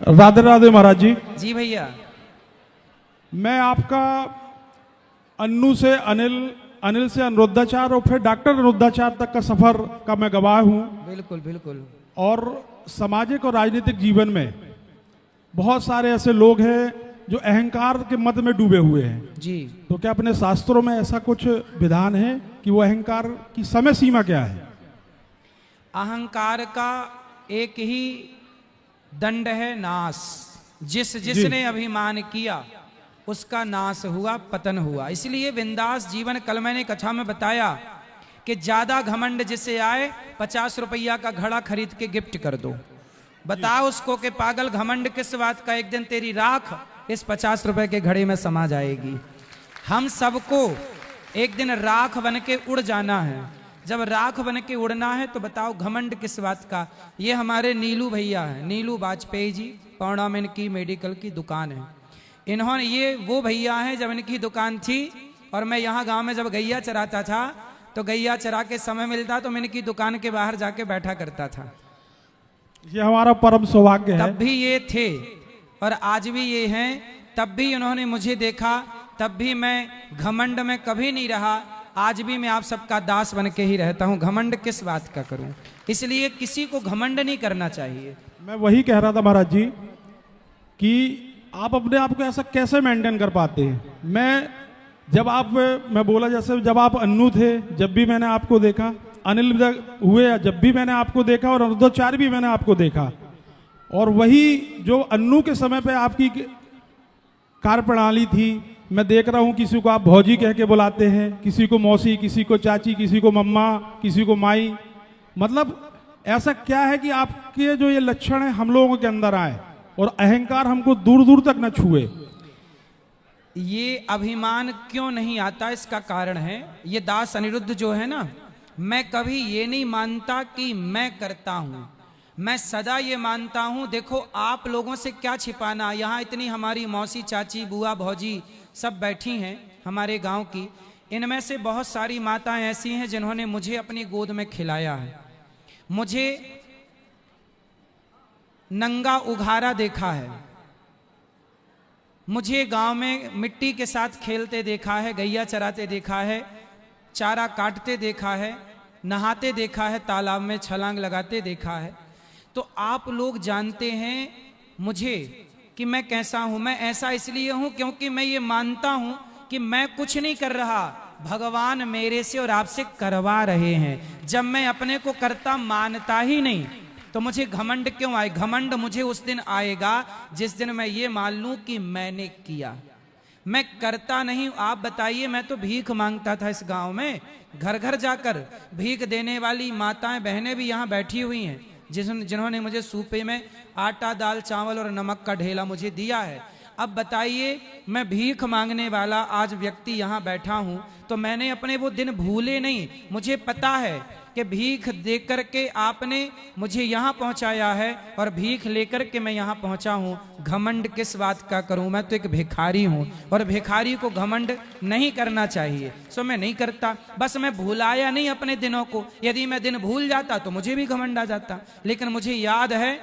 राधे राधे महाराज जी। जी भैया। मैं आपका अन्नू से अनिल, अनिल से अनुरुद्धाचार्य और फिर डॉक्टर अनुरुद्धाचार्य तक का सफर का मैं गवाह हूँ। बिल्कुल बिल्कुल। और सामाजिक और राजनीतिक जीवन में बहुत सारे ऐसे लोग हैं जो अहंकार के मद में डूबे हुए हैं जी। तो क्या अपने शास्त्रों में ऐसा कुछ विधान है कि वो अहंकार की समय सीमा क्या है? अहंकार का एक ही दंड है, नाश। जिसने अभिमान किया उसका नाश हुआ, पतन हुआ। इसलिए बिंदास जीवन, कल मैंने कथा में बताया कि ज्यादा घमंड जिसे आए 50 रुपया का घड़ा खरीद के गिफ्ट कर दो। बताओ उसको कि पागल घमंड किस बात का, एक दिन तेरी राख इस 50 रुपए के घड़े में समा जाएगी। हम सबको एक दिन राख बन के उड़ जाना है। जब राख बन के उड़ना है तो बताओ घमंड किस बात का। ये हमारे नीलू भैया हैं, नीलू वाजपेयी जी, पौड़ा में इनकी मेडिकल की दुकान है। इन्होंने, ये वो भैया हैं जब इनकी दुकान थी और मैं यहाँ गांव में जब गैया चराता था तो गैया चरा के समय मिलता तो मैं इनकी दुकान के बाहर जाके बैठा करता था। ये हमारा परम सौभाग्य है। तब भी ये थे और आज भी ये हैं। तब भी उन्होंने मुझे देखा, तब भी मैं घमंड में कभी नहीं रहा। आज भी मैं आप सबका दास बन के ही रहता हूं। घमंड किस बात का करूं, इसलिए किसी को घमंड नहीं करना चाहिए। मैं वही कह रहा था महाराज जी कि आप अपने आप को ऐसा कैसे मेंटेन कर पाते हैं। मैं बोला जैसे जब आप अन्नू थे जब भी मैंने आपको देखा, अनिल हुए जब भी मैंने आपको देखा, और अनुरुद्धाचार्य भी मैंने आपको देखा। और वही जो अन्नू के समय पे आपकी कार्य प्रणाली थी, मैं देख रहा हूं किसी को आप भौजी कह के बुलाते हैं, किसी को मौसी, किसी को चाची, किसी को मम्मा, किसी को माई। मतलब ऐसा क्या है कि आपके जो ये लक्षण है हम लोगों के अंदर आए और अहंकार हमको दूर दूर तक न छुए। ये अभिमान क्यों नहीं आता, इसका कारण है ये दास अनिरुद्ध जो है ना, मैं कभी ये नहीं मानता कि मैं करता हूं। मैं सदा ये मानता हूं, देखो आप लोगों से क्या छिपाना। यहाँ इतनी हमारी मौसी, चाची, बुआ, भौजी सब बैठी हैं हमारे गांव की। इनमें से बहुत सारी माताएं ऐसी हैं जिन्होंने मुझे अपनी गोद में खिलाया है, मुझे नंगा उघारा देखा है, मुझे गांव में मिट्टी के साथ खेलते देखा है, गैया चराते देखा है, चारा काटते देखा है, नहाते देखा है, तालाब में छलांग लगाते देखा है। तो आप लोग जानते हैं मुझे कि मैं कैसा हूं। मैं ऐसा इसलिए हूं क्योंकि मैं ये मानता हूं कि मैं कुछ नहीं कर रहा, भगवान मेरे से और आपसे करवा रहे हैं। जब मैं अपने को करता मानता ही नहीं तो मुझे घमंड क्यों आए। घमंड मुझे उस दिन आएगा जिस दिन मैं ये मान लूं कि मैंने किया। मैं करता नहीं। आप बताइए, मैं तो भीख मांगता था इस गांव में, घर घर जाकर भीख देने वाली माताएं बहनें भी यहाँ बैठी हुई हैं जिन्होंने मुझे सूपे में आटा, दाल, चावल और नमक का ढेला मुझे दिया है। अब बताइए, मैं भीख मांगने वाला आज व्यक्ति यहाँ बैठा हूं तो मैंने अपने वो दिन भूले नहीं। मुझे पता है कि भीख देकर के आपने मुझे यहाँ पहुँचाया है और भीख लेकर के मैं यहाँ पहुँचा हूँ। घमंड किस बात का करूँ, मैं तो एक भिखारी हूँ और भिखारी को घमंड नहीं करना चाहिए। सो मैं नहीं करता, बस मैं भुलाया नहीं अपने दिनों को। यदि मैं दिन भूल जाता तो मुझे भी घमंड आ जाता। लेकिन मुझे याद है